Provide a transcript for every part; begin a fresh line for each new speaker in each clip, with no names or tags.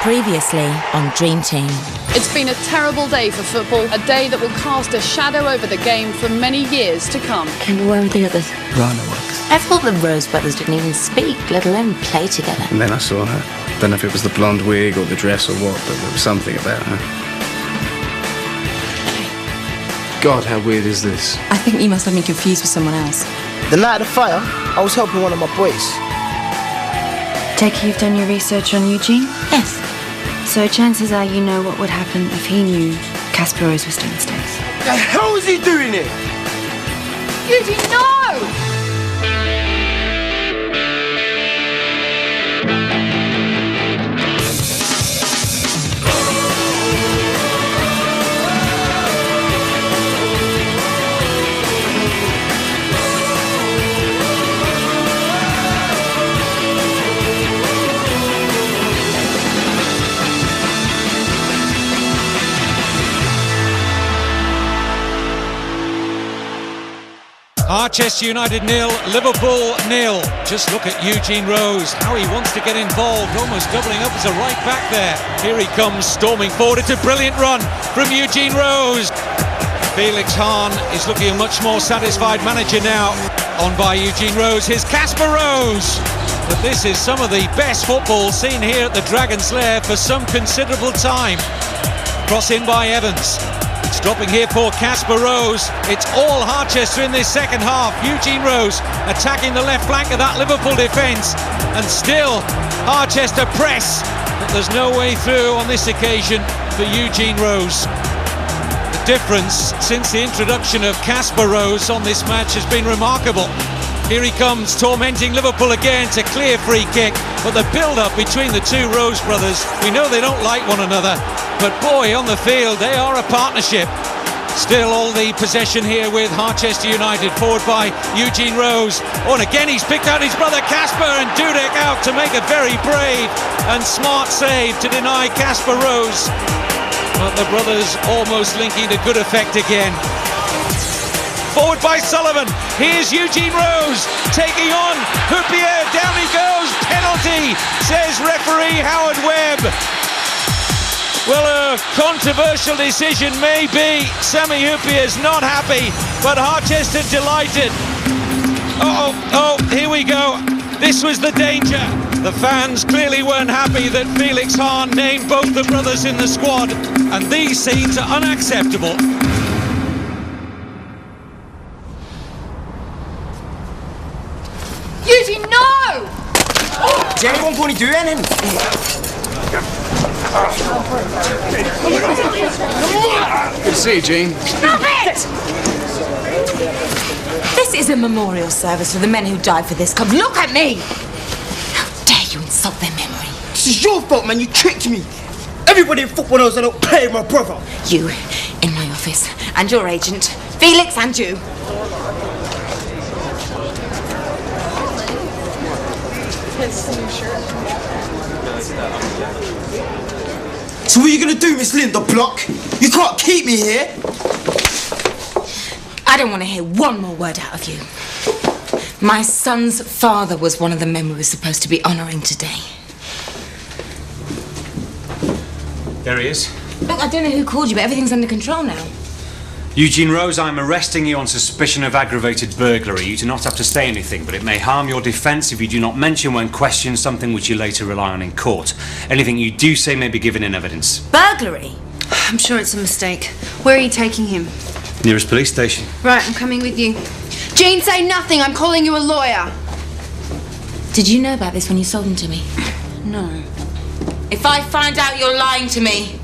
Previously on Dream Team.
It's been a terrible day for football, a day that will cast a shadow over the game for many years to come.
And where are the others?
Rana works.
I thought the Rose brothers didn't even speak, let alone play together.
And then I saw her. Don't know if it was the blonde wig or the dress or what, but there was something about her. God, how weird is this?
I think you must have me confused with someone else.
The night of the fire, I was helping one of my boys.
Take it you've done your research on Eugene?
Yes.
So chances are you know what would happen if he knew Casper Rose was downstairs.
The hell is he doing it?
Eugene, no!
Harchester United 0, Liverpool 0. Just look at Eugene Rose, how he wants to get involved, almost doubling up as a right back there. Here he comes storming forward. It's a brilliant run from Eugene Rose. Felix Hahn is looking a much more satisfied manager now. On by Eugene Rose. Here's Casper Rose. But this is some of the best football seen here at the Dragon's Lair for some considerable time. Cross in by Evans. Stopping here for Casper Rose. It's all Harchester in this second half. Eugene Rose attacking the left flank of that Liverpool defence. And still Harchester press. But there's no way through on this occasion for Eugene Rose. The difference since the introduction of Casper Rose on this match has been remarkable. Here he comes, tormenting Liverpool again. It's a clear free kick, but the build-up between the two Rose brothers, we know they don't like one another, but boy, on the field, they are a partnership. Still all the possession here with Harchester United, forward by Eugene Rose. Oh, and again he's picked out his brother Casper, and Dudek out to make a very brave and smart save to deny Casper Rose. But the brothers almost linking to good effect again. Forward by Sullivan. Here's Eugene Rose taking on Houpier. Down he goes. Penalty, says referee Howard Webb. Well, a controversial decision maybe. Sammy Houpier's not happy, but Harchester delighted. Oh, here we go. This was the danger. The fans clearly weren't happy that Felix Hahn named both the brothers in the squad, and these scenes are unacceptable.
Eugene, no!
Jane won't want to do anything.
Good to see you, Jean.
Stop it! This is a memorial service for the men who died for this club. Look at me! How dare you insult their memory?
This is your fault, man. You tricked me. Everybody in football knows I don't play with my brother.
You, in my office, and your agent, Felix, and you.
So what are you going to do, Miss Linda Block? You can't keep me here.
I don't want to hear one more word out of you. My son's father was one of the men we were supposed to be honouring today.
There he is.
Look, I don't know who called you, but everything's under control now.
Eugene Rose, I'm arresting you on suspicion of aggravated burglary. You do not have to say anything, but it may harm your defence if you do not mention when questioned something which you later rely on in court. Anything you do say may be given in evidence.
Burglary?
I'm sure it's a mistake. Where are you taking him?
Nearest police station.
Right, I'm coming with you. Jean, say nothing. I'm calling you a lawyer.
Did you know about this when you sold him to me?
No.
If I find out you're lying to me...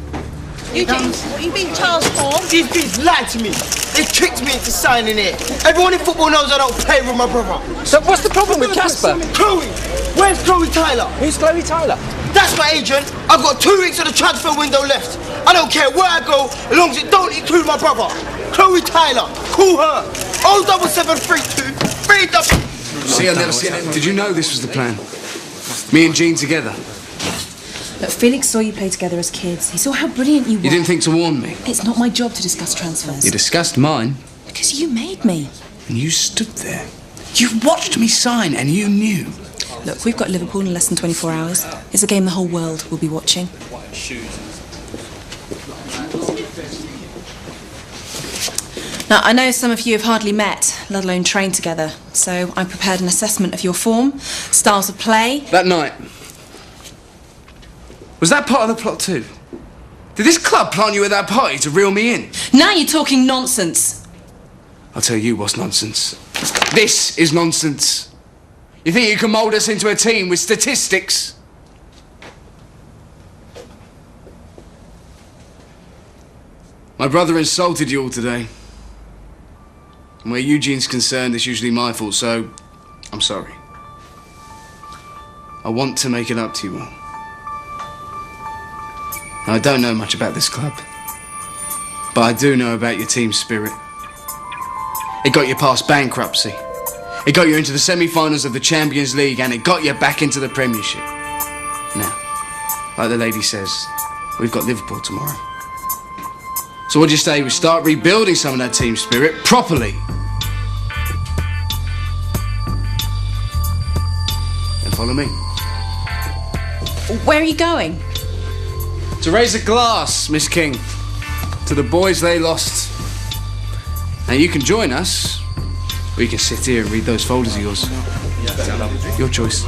Eugene, what are you being charged for? These dudes lied to me. They tricked me into signing it. Everyone in football knows I don't play with my brother.
So what's the problem with Casper?
Chloe! Where's Chloe Tyler?
Who's Chloe Tyler?
That's my agent. I've got 2 weeks of the transfer window left. I don't care where I go, as long as it don't include my brother. Chloe Tyler. Call her. 07732 3
See, I've never seen it. Did you know this was the plan? Me and Jean together.
Look, Felix saw you play together as kids. He saw how brilliant you were.
You didn't think to warn me?
It's not my job to discuss transfers.
You discussed mine.
Because you made me.
And you stood there. You watched me sign and you knew.
Look, we've got Liverpool in less than 24 hours. It's a game the whole world will be watching. Now, I know some of you have hardly met, let alone trained together, so I prepared an assessment of your form, styles of play.
That night. Was that part of the plot too? Did this club plant you at that party to reel me in?
Now you're talking nonsense.
I'll tell you what's nonsense. This is nonsense. You think you can mould us into a team with statistics? My brother insulted you all today. And where Eugene's concerned, it's usually my fault, so I'm sorry. I want to make it up to you all. Now, I don't know much about this club, but I do know about your team spirit. It got you past bankruptcy. It got you into the semi-finals of the Champions League, and it got you back into the Premiership. Now, like the lady says, we've got Liverpool tomorrow. So what do you say we start rebuilding some of that team spirit properly? Then follow me.
Where are you going?
To raise a glass, Miss King, to the boys they lost. Now you can join us, or you can sit here and read those folders of yours. Your choice.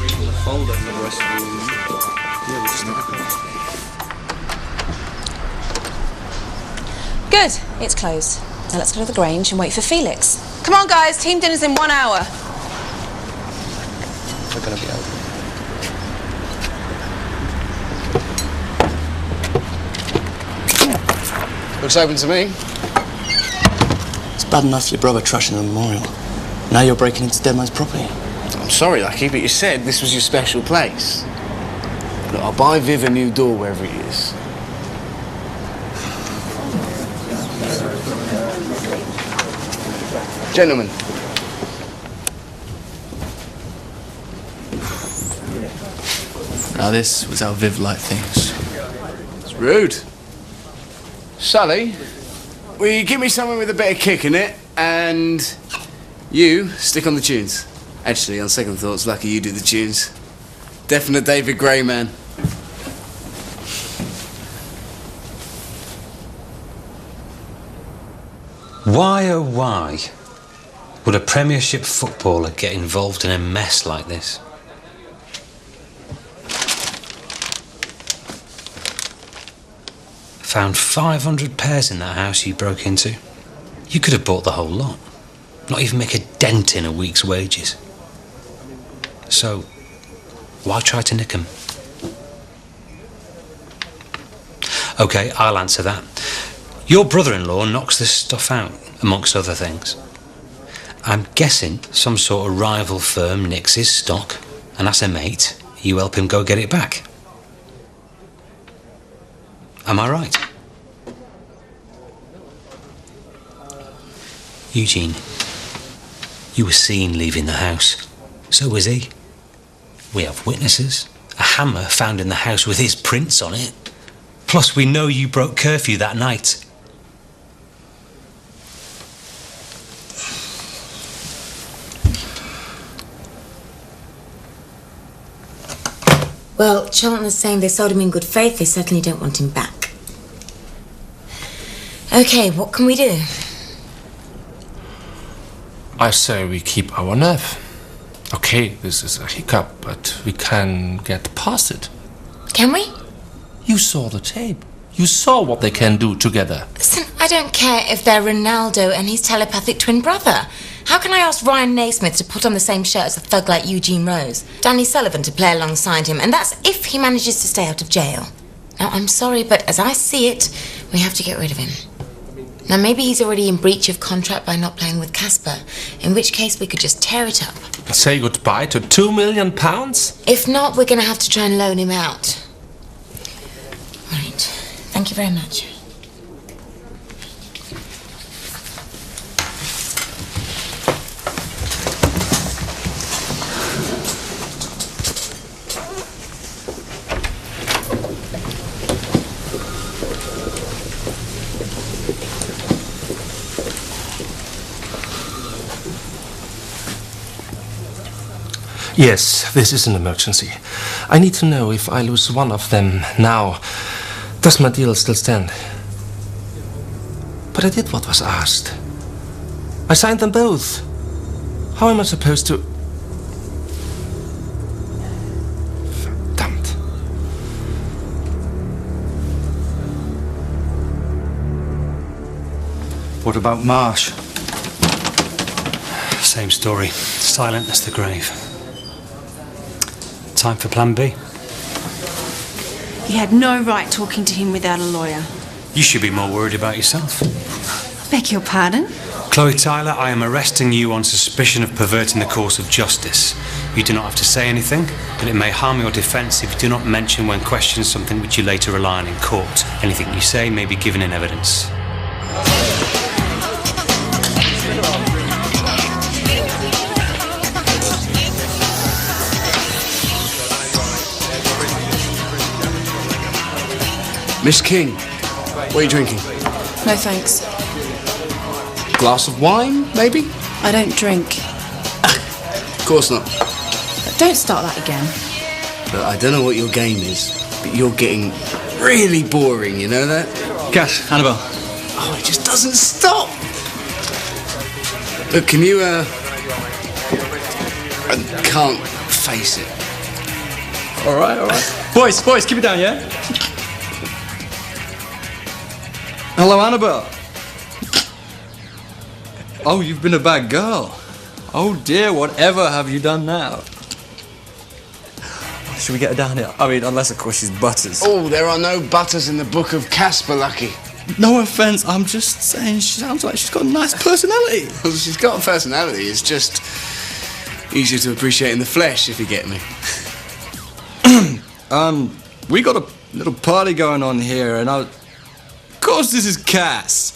Good, it's closed. Now let's go to the Grange and wait for Felix. Come on, guys, team dinner's in 1 hour.
We're gonna be over.
Looks open to me.
It's bad enough your brother trashing the memorial. Now you're breaking into Dead Man's property.
I'm sorry, Lucky, but you said this was your special place. Look, I'll buy Viv a new door wherever he is. Gentlemen.
Now this was how Viv liked things.
It's rude. Sully, will you give me something with a bit of kick in it, and you stick on the tunes? Actually, on second thoughts, Lucky, you do the tunes. Definite David Gray man.
Why, oh why, would a Premiership footballer get involved in a mess like this? Found 500 pairs in that house you broke into. You could have bought the whole lot. Not even make a dent in a week's wages. So, why try to nick them? OK, I'll answer that. Your brother-in-law knocks this stuff out, amongst other things. I'm guessing some sort of rival firm nicks his stock, and as a mate, you help him go get it back. Am I right? Eugene, you were seen leaving the house. So was he. We have witnesses. A hammer found in the house with his prints on it. Plus, we know you broke curfew that night.
Well, Charlton is saying they sold him in good faith. They certainly don't want him back. Okay, what can we do?
I say we keep our nerve. Okay, this is a hiccup, but we can get past it.
Can we?
You saw the tape. You saw what they can do together.
Listen, I don't care if they're Ronaldo and his telepathic twin brother. How can I ask Ryan Naismith to put on the same shirt as a thug like Eugene Rose? Danny Sullivan to play alongside him, and that's if he manages to stay out of jail. Now, I'm sorry, but as I see it, we have to get rid of him. Now, maybe he's already in breach of contract by not playing with Casper, in which case we could just tear it up.
Say goodbye to £2 million?
If not, we're going to have to try and loan him out. Right. Thank you very much.
Yes, this is an emergency. I need to know if I lose one of them now, Does my deal still stand? But I did what was asked. I signed them both. How am I supposed to... Verdammt.
What about Marsh?
Same story. Silent as the grave. Time for plan B.
You had no right talking to him without a lawyer.
You should be more worried about yourself.
Beg your pardon?
Chloe Tyler, I am arresting you on suspicion of perverting the course of justice. You do not have to say anything, but it may harm your defence if you do not mention when questioned something which you later rely on in court. Anything you say may be given in evidence.
Miss King, what are you drinking?
No thanks.
Glass of wine, maybe?
I don't drink.
Of course not.
But don't start that again.
But I don't know what your game is, but you're getting really boring, you know that?
Cash, Annabelle.
Oh, it just doesn't stop. Look, can you, I can't face it.
All right. Boys, keep it down, yeah? Hello, Annabelle. Oh, you've been a bad girl. Oh dear, whatever have you done now? Should we get her down here? I mean, unless of course she's Butters.
Oh, there are no Butters in the book of Casper, Lucky.
No offence, I'm just saying she sounds like she's got a nice personality.
Well, she's got a personality, it's just easier to appreciate in the flesh, if you get me.
We got a little party going on here, and Of course this is Cass.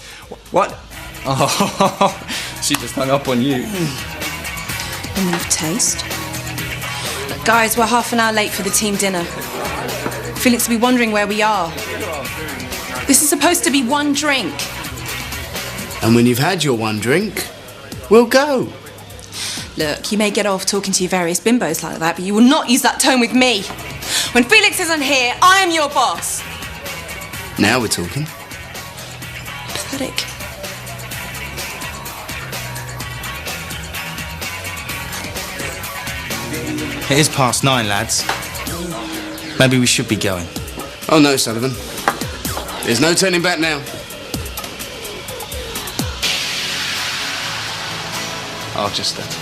What? Oh, she just hung up on you.
Woman of taste. Guys, we're half an hour late for the team dinner. Felix will be wondering where we are. This is supposed to be one drink.
And when you've had your one drink, we'll go.
Look, you may get off talking to your various bimbos like that, but you will not use that tone with me. When Felix isn't here, I am your boss.
Now we're talking.
Pathetic.
It is past 9, lads. Maybe we should be going.
Oh no, Sullivan. There's no turning back now. I'll just that.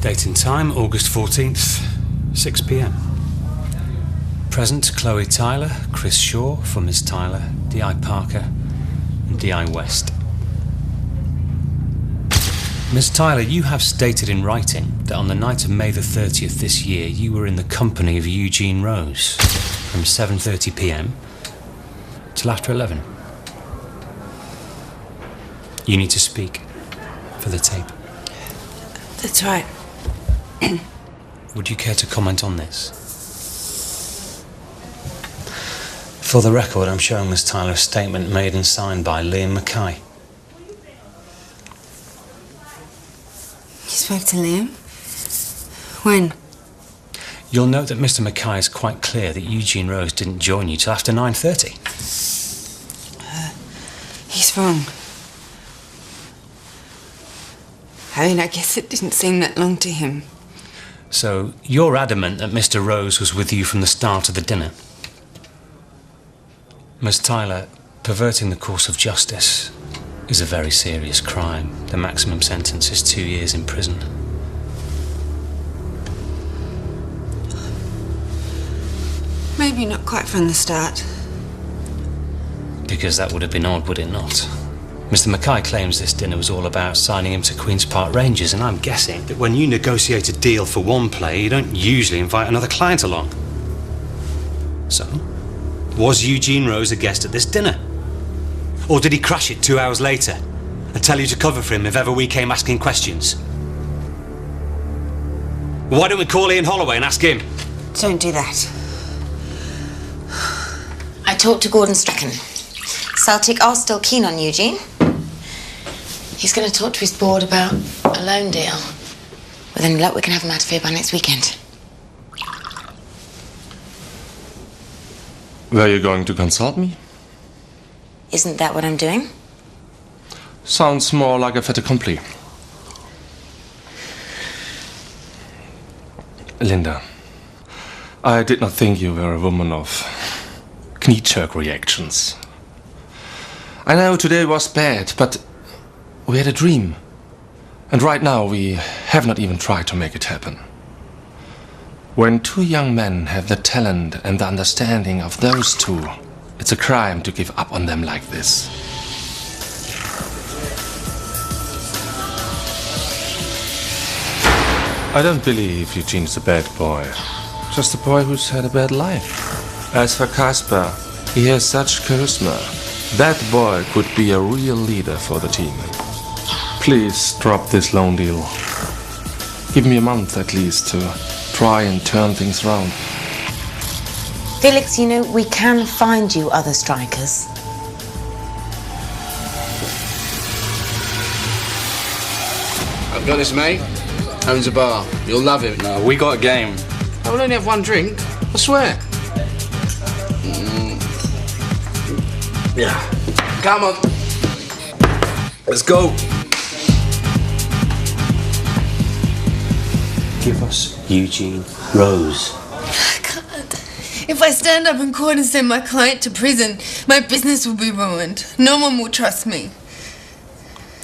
Date and time, August 14th, 6 p.m. Present, Chloe Tyler, Chris Shaw for Miss Tyler, D.I. Parker and D.I. West. Miss Tyler, you have stated in writing that on the night of May the 30th this year, you were in the company of Eugene Rose from 7:30 p.m. till after 11. You need to speak for the tape.
That's right.
Would you care to comment on this? For the record, I'm showing Miss Tyler a statement made and signed by Liam Mackay.
You spoke to Liam? When?
You'll note that Mr. Mackay is quite clear that Eugene Rose didn't join you till after 9:30.
He's wrong. I mean, I guess it didn't seem that long to him.
So, you're adamant that Mr. Rose was with you from the start of the dinner? Miss Tyler, perverting the course of justice is a very serious crime. The maximum sentence is 2 years in prison.
Maybe not quite from the start.
Because that would have been odd, would it not? Mr. Mackay claims this dinner was all about signing him to Queen's Park Rangers, and I'm guessing that when you negotiate a deal for one player, you don't usually invite another client along. So, was Eugene Rose a guest at this dinner? Or did he crash it 2 hours later and tell you to cover for him if ever we came asking questions? Why don't we call Ian Holloway and ask him?
Don't do that.
I talked to Gordon Strachan. Celtic are still keen on Eugene. He's going to talk to his board about a loan deal. With any luck, we can have him out of here by next weekend.
Were you going to consult me?
Isn't that what I'm doing?
Sounds more like a fait accompli. Linda, I did not think you were a woman of knee-jerk reactions. I know today was bad, but we had a dream. And right now we have not even tried to make it happen. When two young men have the talent and the understanding of those two, it's a crime to give up on them like this. I don't believe Eugene's a bad boy. Just a boy who's had a bad life. As for Kasper, he has such charisma. That boy could be a real leader for the team. Please drop this loan deal. Give me a month at least to try and turn things around.
Felix, you know, we can find you other strikers.
I've got this, mate. Owns a bar. You'll love him.
No, we got a game.
I will only have one drink. I swear.
Yeah.
Come on.
Let's go.
Give us Eugene Rose.
God. If I stand up in court and send my client to prison, my business will be ruined. No one will trust me.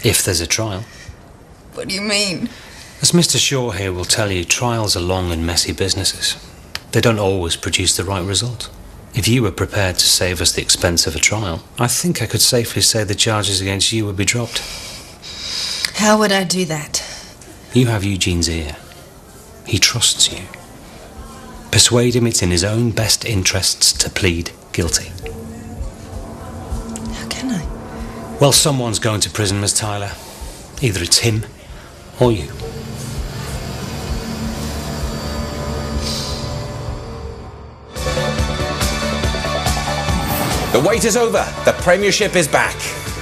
If there's a trial.
What do you mean?
As Mr. Shaw here will tell you, trials are long and messy businesses. They don't always produce the right result. If you were prepared to save us the expense of a trial, I think I could safely say the charges against you would be dropped.
How would I do that?
You have Eugene's ear. He trusts you. Persuade him it's in his own best interests to plead guilty.
How can I?
Well, someone's going to prison, Miss Tyler. Either it's him or you.
The wait is over. The Premiership is back.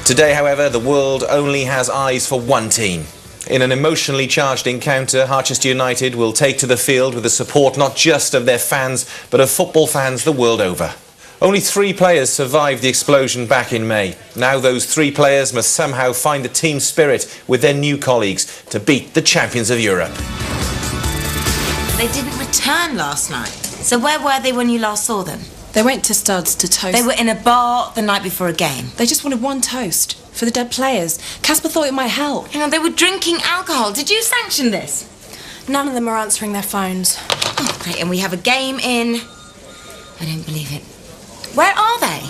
Today, however, the world only has eyes for one team. In an emotionally charged encounter, Harchester United will take to the field with the support not just of their fans, but of football fans the world over. Only 3 players survived the explosion back in May. Now those 3 players must somehow find the team spirit with their new colleagues to beat the champions of Europe.
They didn't return last night. So where were they when you last saw them?
They went to Studs to toast.
They were in a bar the night before a game.
They just wanted one toast for the dead players. Kasper thought it might help.
Hang on, they were drinking alcohol. Did you sanction this?
None of them are answering their phones.
Oh, great, and we have a game in... I don't believe it. Where are they?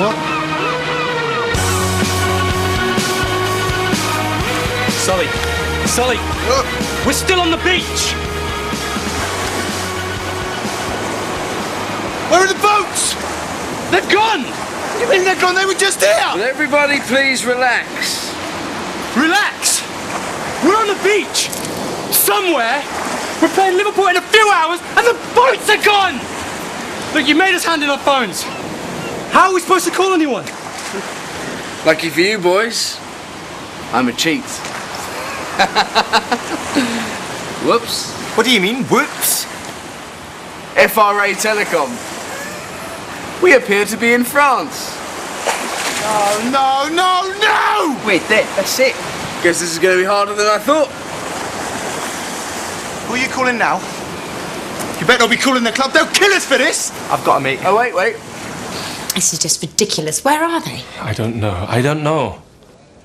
What?
Sully, we're still on the beach. Where are the boats? They're gone. What do you mean they're gone? They were just here.
Will everybody please relax?
Relax. We're on the beach. Somewhere. We're playing Liverpool in a few hours and the boats are gone. Look, you made us hand in our phones. How are we supposed to call anyone?
Lucky for you, boys. I'm a cheat. Whoops.
What do you mean, whoops?
FRA Telecom. We appear to be in France.
No!
Wait, that's it. Guess this is going to be harder than I thought.
Who are you calling now? You better not be calling the club. They'll kill us for this. I've got a meeting.
Oh, wait.
This is just ridiculous. Where are they?
I don't know.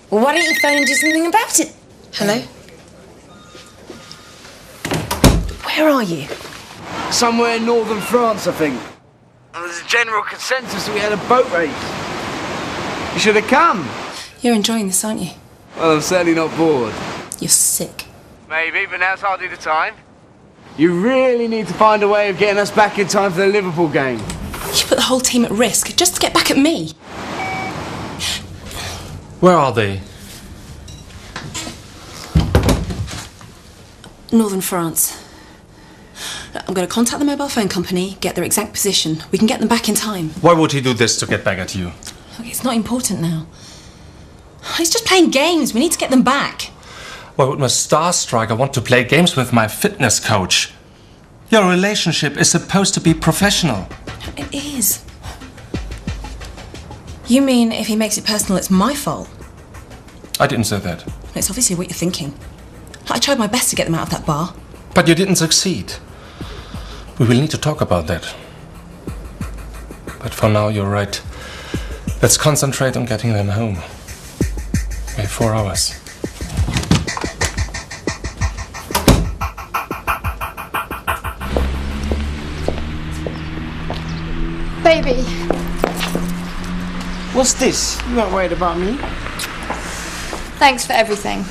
Well, why don't you phone and do something about it?
Hello? Where are you?
Somewhere in northern France, I think. And there's a general consensus that we had a boat race. You should have come.
You're enjoying this, aren't you?
Well, I'm certainly not bored.
You're sick.
Maybe, but now's hardly the time. You really need to find a way of getting us back in time for the Liverpool game.
You put the whole team at risk just to get back at me.
Where are they?
Northern France. I'm going to contact the mobile phone company, get their exact position. We can get them back in time.
Why would he do this to get back at you?
Look, it's not important now. He's just playing games. We need to get them back.
Why would my star striker want to play games with my fitness coach? Your relationship is supposed to be professional.
It is. You mean if he makes it personal, it's my fault?
I didn't say that.
It's obviously what you're thinking. I tried my best to get them out of that bar.
But you didn't succeed. We will need to talk about that. But for now, you're right. Let's concentrate on getting them home. We have 4 hours.
Baby.
What's this? You weren't worried about me?
Thanks for everything.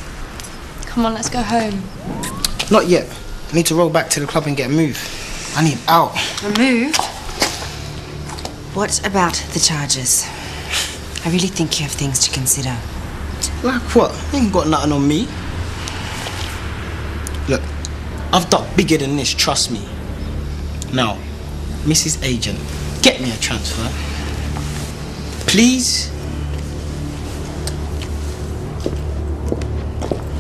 Come on, let's go home.
Not yet. I need to roll back to the club and get a move. I need out.
A move? What about the charges? I really think you have things to consider.
Like what? You ain't got nothing on me. Look, I've done bigger than this, trust me. Now, Mrs. Agent, get me a transfer. Please?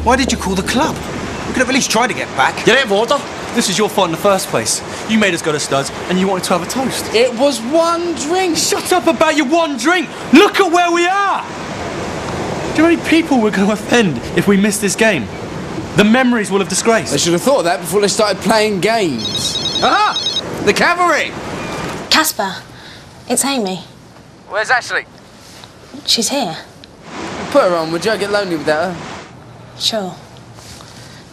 Why did you call the club? We could have at least tried to get back.
Get out of order. This is your fault in the first place. You made us go to Studs and you wanted to have a toast.
It was one drink.
Shut up about your one drink. Look at where we are. Do you know how many people we're going to offend if we miss this game? The memories will have disgraced.
They should have thought of that before they started playing games. Aha! The cavalry!
Casper, it's Amy.
Where's Ashley?
She's here.
Put her on, would you? I get lonely without her.
Sure.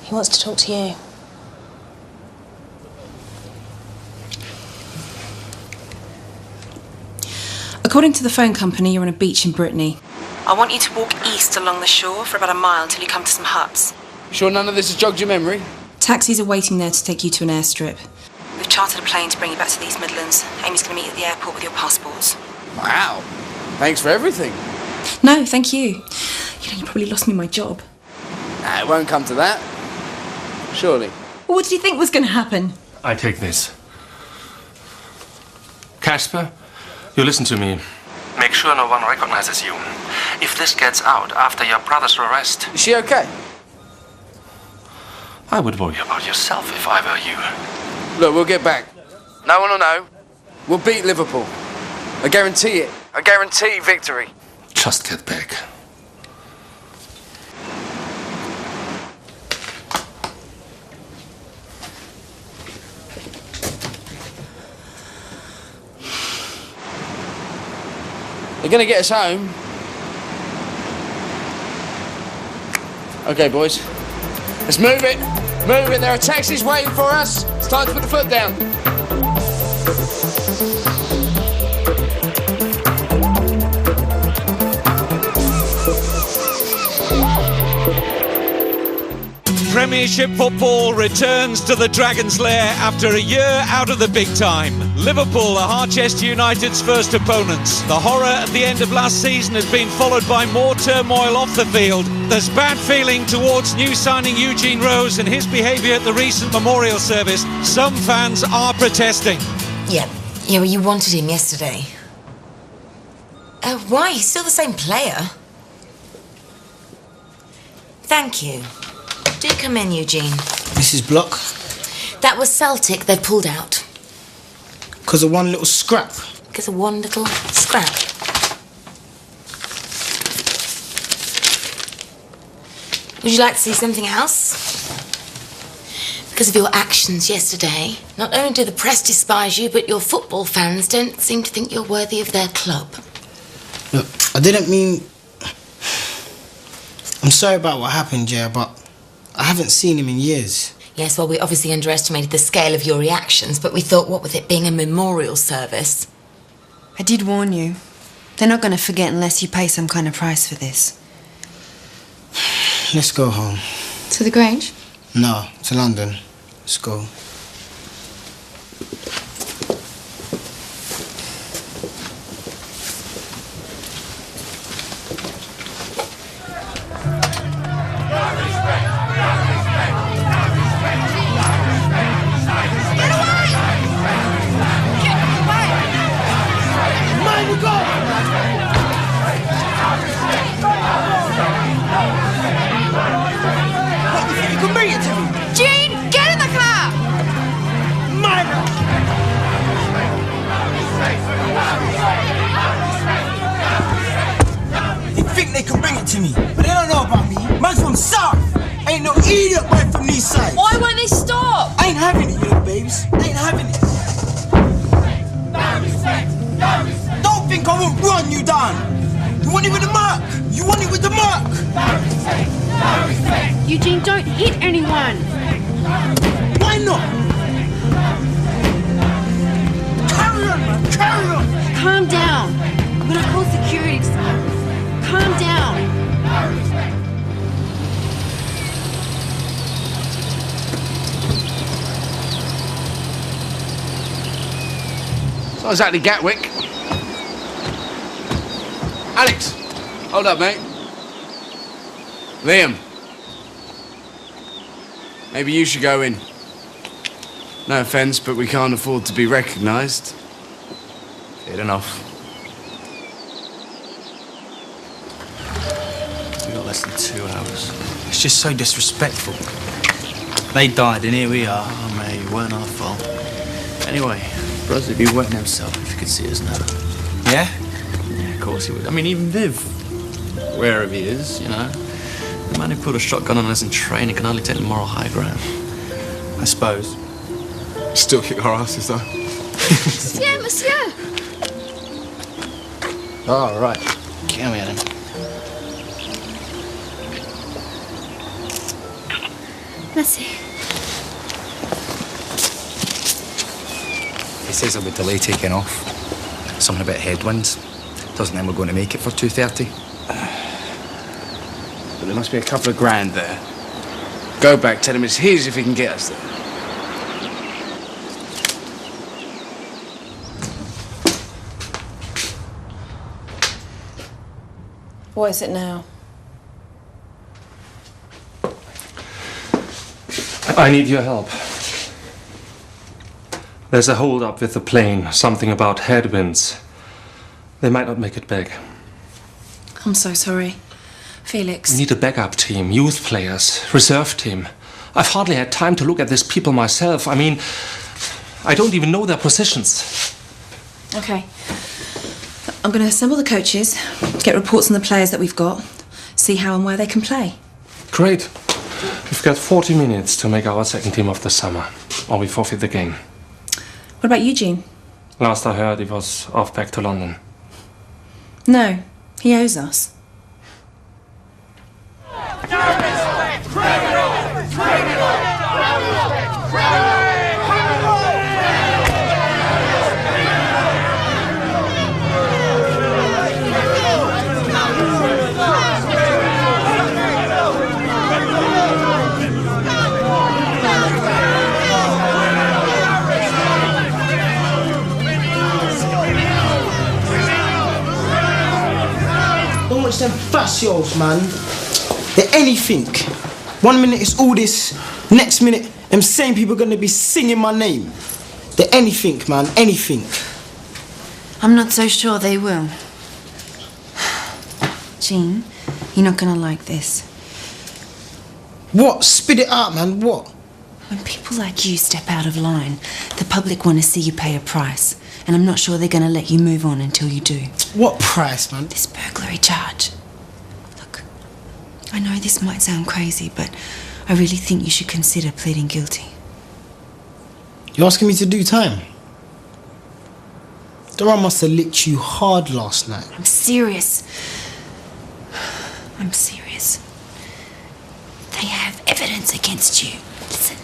He wants to talk to you.
According to the phone company, you're on a beach in Brittany. I want you to walk east along the shore for about a mile until you come to some huts.
Sure none of this has jogged your memory?
Taxis are waiting there to take you to an airstrip. We've chartered a plane to bring you back to the East Midlands. Amy's going to meet you at the airport with your passports.
Wow. Thanks for everything.
No, thank you. You know, you probably lost me my job.
Nah, it won't come to that. Surely.
Well, what did you think was going to happen?
I take this. Casper, you listen to me. Make sure no one recognizes you. If this gets out after your brother's arrest...
Is she okay?
I would worry about yourself if I were you.
Look, we'll get back. No one will know. We'll beat Liverpool. I guarantee it. I guarantee victory.
Just get back.
They're gonna get us home. Okay, boys. Let's move it. Move it. There are taxis waiting for us. It's time to put the foot down.
Premiership football returns to the Dragon's Lair after a year out of the big time. Liverpool are Harchester United's first opponents. The horror at the end of last season has been followed by more turmoil off the field. There's bad feeling towards new signing Eugene Rose and his behaviour at the recent memorial service. Some fans are protesting.
Yeah, well, you wanted him yesterday. Why? He's still the same player. Thank you. Do come in, Eugene.
Mrs. Block?
That was Celtic. They've pulled out.
Because of one little scrap?
Because of one little scrap. Would you like to see something else? Because of your actions yesterday, not only do the press despise you, but your football fans don't seem to think you're worthy of their club.
Look, I didn't mean... I'm sorry about what happened, yeah, but I haven't seen him in years.
Yes, well, we obviously underestimated the scale of your reactions, but we thought, what with it being a memorial service...
I did warn you. They're not going to forget unless you pay some kind of price for this.
Let's go home.
To the Grange?
No, to London. Let's go. won it with the mark!
Eugene, don't hit anyone!
Why not? Carry on, man, carry on!
Calm down. I'm gonna call security. Calm down.
It's not exactly Gatwick. Alex! Hold up, mate. Liam. Maybe you should go in. No offence, but we can't afford to be recognised.
Fair enough. We got less than 2 hours. It's just so disrespectful. They died, and here we are. Oh, mate, it weren't our fault. Anyway, Bros would be wetting himself if he could see us now. Yeah? Yeah, of course he would. I mean, even Viv, wherever he is, you know. The man who pulled a shotgun on us in training can hardly take the moral high ground. I suppose.
Still kick our asses, though.
Monsieur, monsieur!
Oh, right. Can we, Adam?
Merci.
He says there'll be delay taking off. Something about headwinds. Doesn't mean we're going to make it for 2:30.
But there must be a couple of grand there. Go back, tell him it's his if he can get us there.
What is it now?
I need your help. There's a hold-up with the plane. Something about headwinds. They might not make it back.
I'm so sorry. Felix.
We need a backup team, youth players, reserve team. I've hardly had time to look at these people myself. I mean, I don't even know their positions.
Okay. I'm going to assemble the coaches, get reports on the players that we've got, see how and where they can play.
Great. We've got 40 minutes to make our second team of the summer, or we forfeit the game.
What about Eugene?
Last I heard, he was off back to London.
No, he owes us.
Don't watch them facials, man. They're anything. 1 minute it's all this, next minute them same people are gonna be singing my name. They're anything, man, anything.
I'm not so sure they will. Jean, you're not gonna like this.
What? Spit it out, man, what?
When people like you step out of line, the public want to see you pay a price. And I'm not sure they're going to let you move on until you do.
What price, man?
This burglary charge. Look, I know this might sound crazy, but I really think you should consider pleading guilty.
You're asking me to do time? Dora must have licked you hard last night.
I'm serious. I'm serious. They have evidence against you. Listen.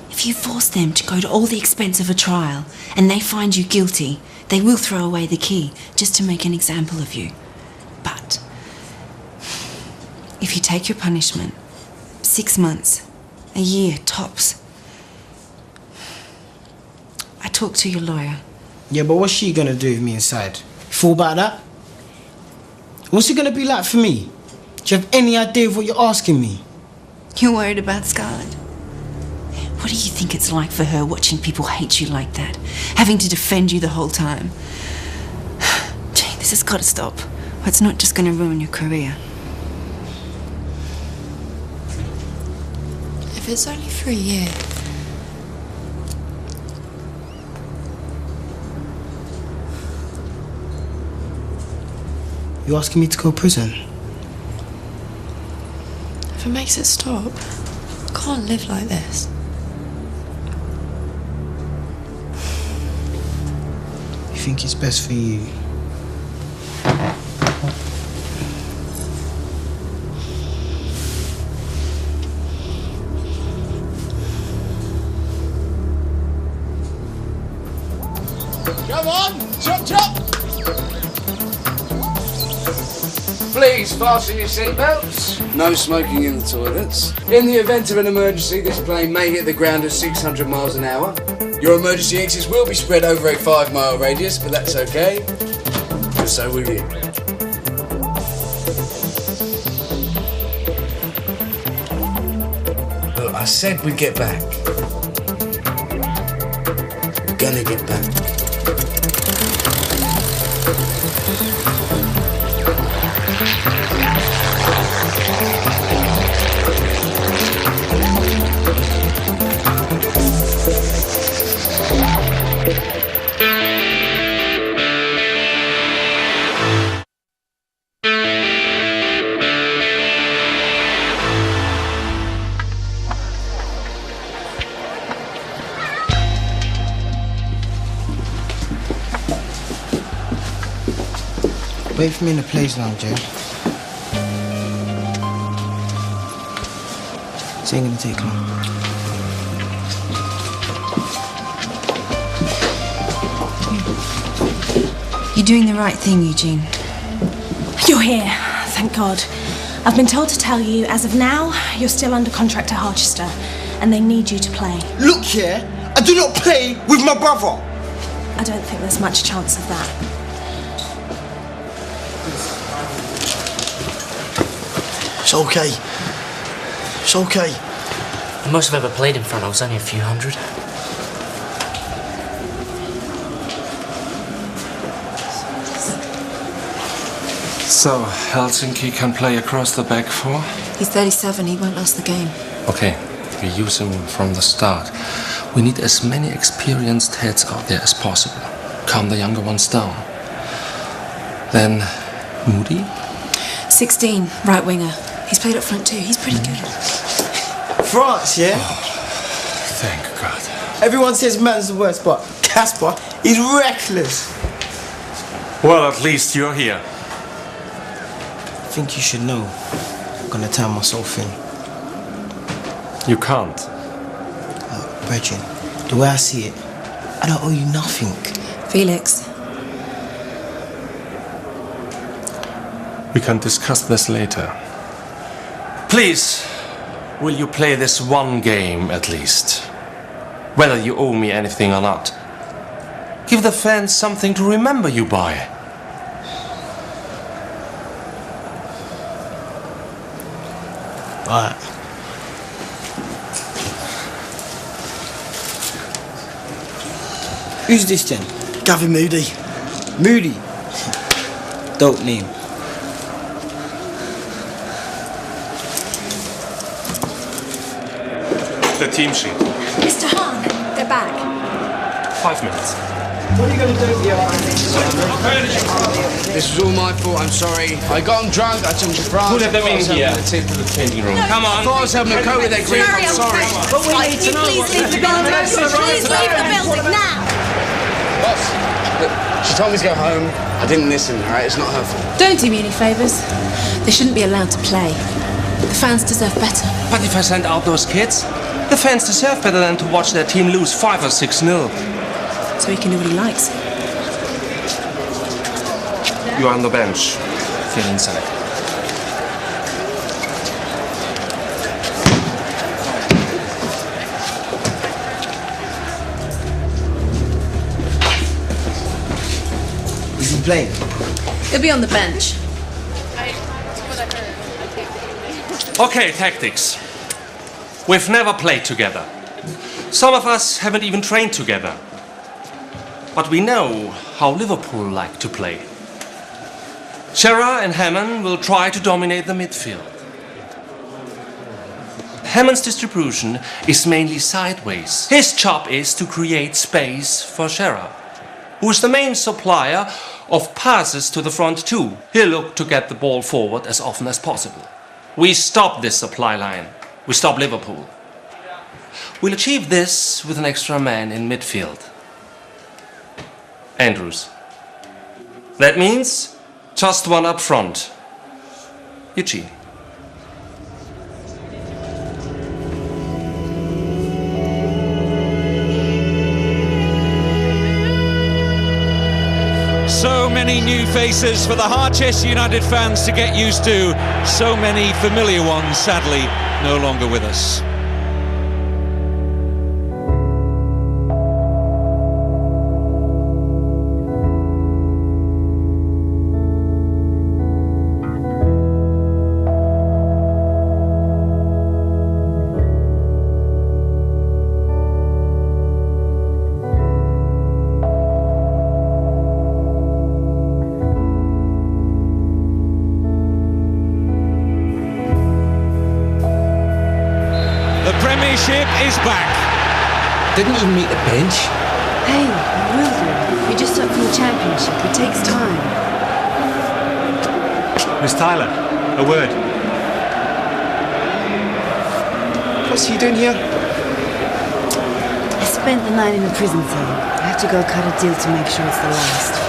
If you force them to go to all the expense of a trial and they find you guilty, they will throw away the key just to make an example of you. But if you take your punishment, 6 months, a year tops. I talked to your lawyer.
Yeah, but what's she gonna do with me inside? You thought about that? What's it gonna be like for me? Do you have any idea of what you're asking me?
You're worried about Scarlett? What do you think it's like for her watching people hate you like that? Having to defend you the whole time? Gee, this has got to stop. Or it's not just going to ruin your career.
If it's only for a year.
You asking me to go to prison?
If it makes it stop, I can't live like this.
You think it's best for you?
Come on, chop chop! Please fasten your seatbelts. No smoking in the toilets. In the event of an emergency, this plane may hit the ground at 600 miles an hour. Your emergency exits will be spread over a 5-mile radius, but that's okay. And so will you. Look, I said we'd get back. We're gonna get back.
Wait for me in the place lounge, yeah? This ain't gonna take long.
You're doing the right thing, Eugene.
You're here, thank God. I've been told to tell you, as of now, you're still under contract to Harchester, and they need you to play.
Look here, I do not play with my brother.
I don't think there's much chance of that.
It's okay. It's okay.
The most I've ever played in front of was only a few hundred.
So, Helsinki can play across the back four?
He's 37, he won't last the game.
Okay, we use him from the start. We need as many experienced heads out there as possible. Calm the younger ones down. Then, Moody?
16, right winger. He's played up front too, he's pretty good.
France, yeah?
Thank God.
Everyone says man's the worst, but Casper, he's reckless.
Well, at least you're here.
I think you should know. I'm gonna turn myself in.
You can't.
Brethren, the way I see it, I don't owe you nothing.
Felix.
We can discuss this later. Please, will you play this one game at least? Whether you owe me anything or not. Give the fans something to remember you by.
Alright. Who's this then? Gavin Moody. Moody? Dope name.
The team sheet.
Mr. Hahn, they're back.
5 minutes.
What are you going to do with your
This was all my fault, I'm sorry. I got them drunk, I took them to France.
Who let them in here?
The tip of the changing room.
Come on.
I thought I was having a go with that green, I'm sorry.
But we need to know what's
Please leave the building now.
Boss, look, she told me to go home. I didn't listen, all right? It's not her fault.
Don't do me any favours. They shouldn't be allowed to play. The fans deserve better.
But if I send out those kids, the fans deserve better than to watch their team lose 5 or 6-0.
So he can do what he likes.
You are on the bench. Feel inside.
Is he playing?
He'll be on the bench.
Okay, tactics. We've never played together. Some of us haven't even trained together. But we know how Liverpool like to play. Shearer and Hammond will try to dominate the midfield. Hammond's distribution is mainly sideways. His job is to create space for Shearer, who is the main supplier of passes to the front too. He'll look to get the ball forward as often as possible. We stop this supply line. We stop Liverpool. We'll achieve this with an extra man in midfield. Andrews. That means just one up front. Eugene.
faces for the Harchester United fans to get used to. So many familiar ones, sadly, no longer with us. The Premiership is back.
Didn't even meet the bench.
Hey, we will do. You're just up from the Championship. It takes time.
Miss Tyler, a word.
What's he doing here?
I spent the night in a prison cell. I have to go cut a deal to make sure it's the last.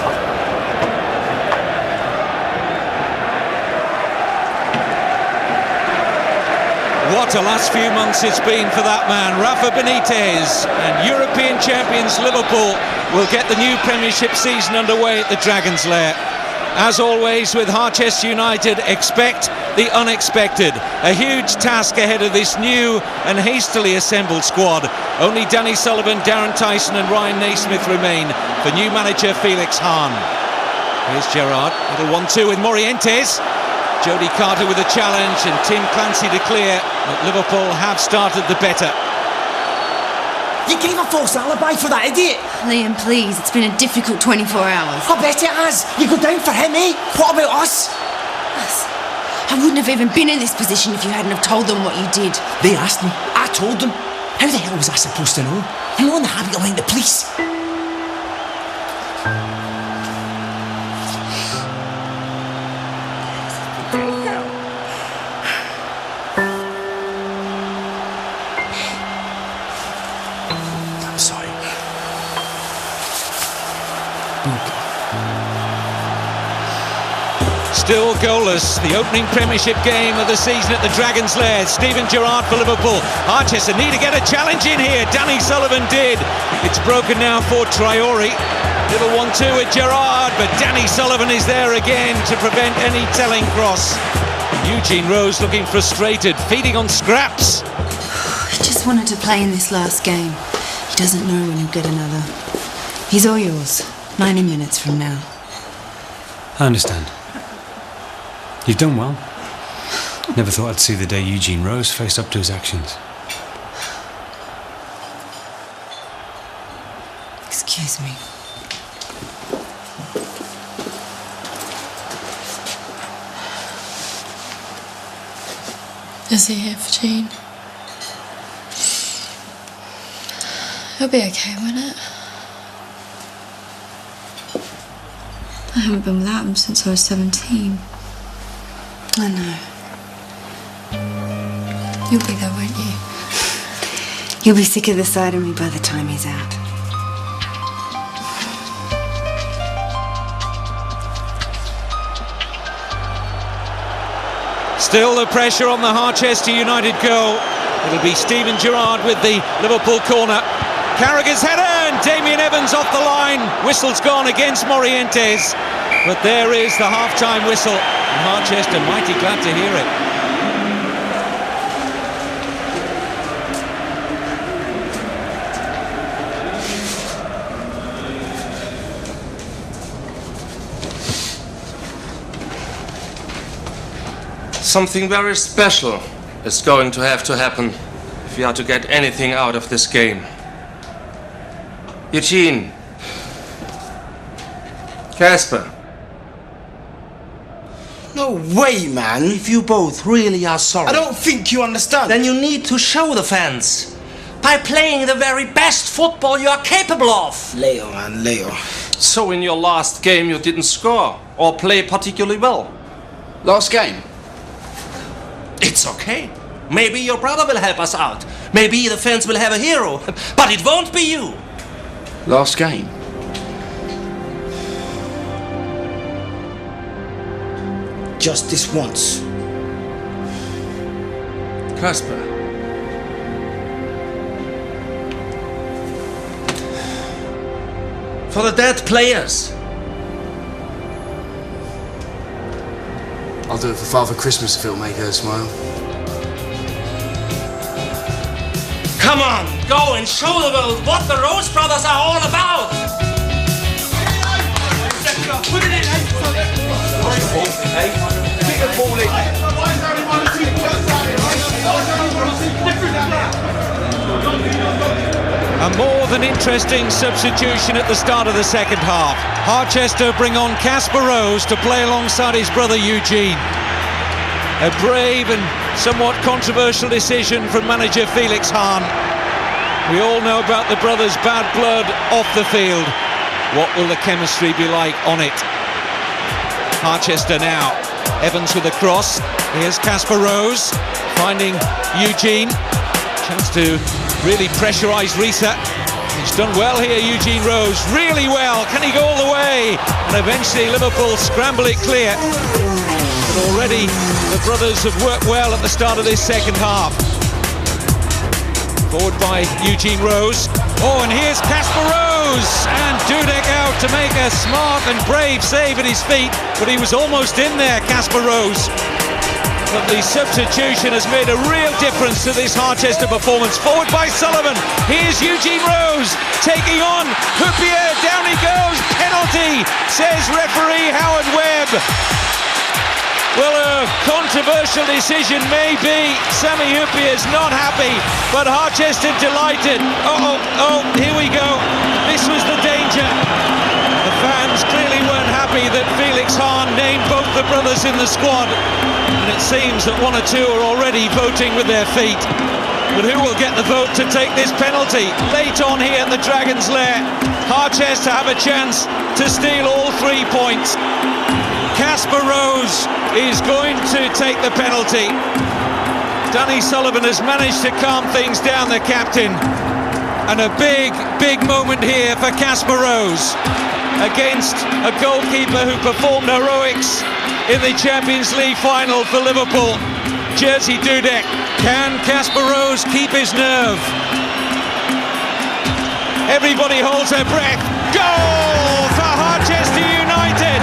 What a last few months it's been for that man, Rafa Benitez. And European champions Liverpool will get the new Premiership season underway at the Dragon's Lair. As always with Harchester United, expect the unexpected. A huge task ahead of this new and hastily assembled squad. Only Danny Sullivan, Darren Tyson and Ryan Naismith remain for new manager Felix Hahn. Here's Gerrard, little 1-2 with Morientes. Jody Carter with a challenge and Tim Clancy to clear, but Liverpool have started the better.
You gave a false alibi for that idiot.
Liam, please, it's been a difficult 24 hours.
I bet it has. You go down for him, eh? What about us?
Us? I wouldn't have even been in this position if you hadn't have told them what you did.
They asked me. I told them. How the hell was I supposed to know? I'm not in the habit of laying the police.
Still goalless, the opening Premiership game of the season at the Dragon's Lair. Steven Gerrard for Liverpool. Harchester need to get a challenge in here. Danny Sullivan did. It's broken now for Traore. Little 1-2 with Gerrard, but Danny Sullivan is there again to prevent any telling cross. Eugene Rose looking frustrated, feeding on scraps.
He just wanted to play in this last game. He doesn't know when he'll get another. He's all yours. 90 minutes from now.
I understand. You've done well. Never thought I'd see the day Eugene Rose faced up to his actions.
Excuse me.
Is he here for Jean? He'll be okay, won't it? I haven't been without him since I was 17.
I know.
You'll be there, won't you?
You'll be sick of the sight of me by the time he's out.
Still the pressure on the Harchester United goal. It'll be Steven Gerrard with the Liverpool corner. Carragher's header and Damien Evans off the line. Whistle's gone against Morientes. But there is the half-time whistle. And Harchester mighty glad to hear it.
Something very special is going to have to happen if we are to get anything out of this game. Eugene. Casper.
No way, man.
If you both really are sorry.
I don't think you understand.
Then you need to show the fans. By playing the very best football you are capable of.
Leo, man, Leo.
So in your last game you didn't score or play particularly well?
Last game?
It's okay. Maybe your brother will help us out. Maybe the fans will have a hero. But it won't be you.
Last game?
Just this once.
Casper.
For the dead players.
I'll do it for Father Christmas if it'll make her smile.
Come on, go and show the world what the Rose Brothers are all about!
Put it in, Pick a ball
A more than interesting substitution at the start of the second half. Harchester bring on Casper Rose to play alongside his brother Eugene. A brave and somewhat controversial decision from manager Felix Hahn. We all know about the brothers' bad blood off the field. What will the chemistry be like on it? Harchester now. Evans with a cross. Here's Casper Rose finding Eugene. Chance to really pressurise Risa. He's done well here, Eugene Rose. Really well. Can he go all the way? And eventually Liverpool scramble it clear. But already the brothers have worked well at the start of this second half. Forward by Eugene Rose. Oh, and here's Casper Rose! And Dudek out to make a smart and brave save at his feet. But he was almost in there, Casper Rose. But the substitution has made a real difference to this Harchester performance. Forward by Sullivan. Here's Eugene Rose taking on Huppier. Down he goes. Penalty, says referee Howard Webb. Well, a controversial decision maybe. Sammy Huppier's not happy, but Harchester delighted. Oh, here we go. This was the danger. The fans clearly weren't happy that Felix Hahn named both the brothers in the squad. And it seems that one or two are already voting with their feet. But who will get the vote to take this penalty? Late on here at the Dragon's Lair, Harchester have a chance to steal all 3 points. Casper Rose is going to take the penalty. Danny Sullivan has managed to calm things down, the captain. And a big moment here for Casper Rose against a goalkeeper who performed heroics in the Champions League final for Liverpool. Jerzy Dudek. Can Casper Rose keep his nerve? Everybody holds their breath. Goal for Harchester United!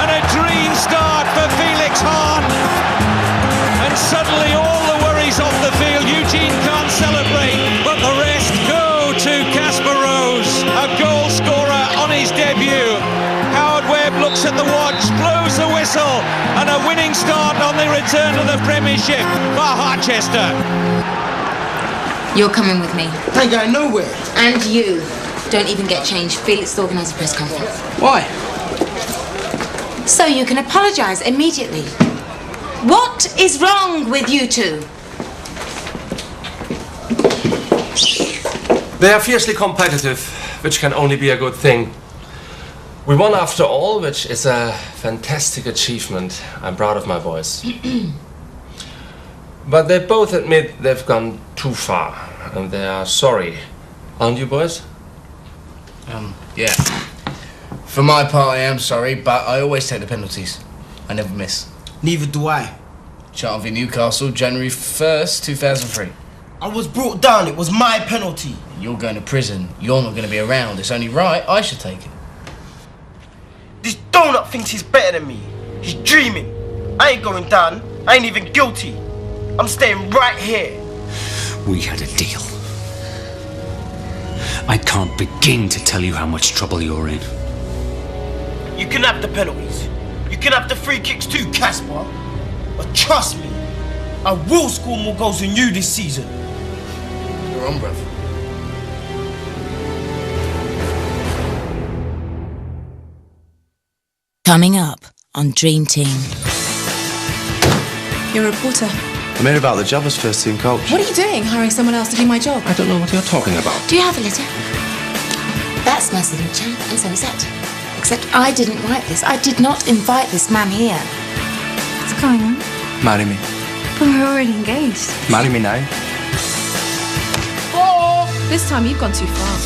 And a dream start for Felix Hahn. And suddenly all the worries off the field. Eugene can't celebrate, but the rest go to Casper Rose, a goal scorer on his debut. Howard Webb looks at the watch, blows the whistle, and a winning start on the return to the Premiership for Harchester.
You're coming with me.
I ain't going nowhere.
And you. Don't even get changed. Felix will organise a press conference.
Why?
So you can apologise immediately. What is wrong with you two?
They are fiercely competitive, which can only be a good thing. We won after all, which is a fantastic achievement. I'm proud of my boys. But they both admit they've gone too far, and they are sorry. Aren't you, boys?
Yeah. For my part, I am sorry, but I always take the penalties. I never miss.
Neither do I.
Charlton v Newcastle, January 1st, 2003.
I was brought down. It was my penalty.
You're going to prison. You're not going to be around. It's only right I should take it.
This donut thinks he's better than me. He's dreaming. I ain't going down. I ain't even guilty. I'm staying right here.
We had a deal. I can't begin to tell you how much trouble you're in.
You can have the penalties. You can have the free kicks too, Casper. But trust me, I will score more goals than you this season.
You're on, bruv.
Coming up on Dream Team.
You're a reporter.
I'm here about the job as first team coach.
What are you doing, hiring someone else to do my job?
I don't know what you're talking about.
Do you have a letter? That's my signature, and so is that. Except I didn't write this. I did not invite this man here.
What's going on?
Marry me.
But we're already engaged.
Marry me now.
Oh! This time you've gone too far.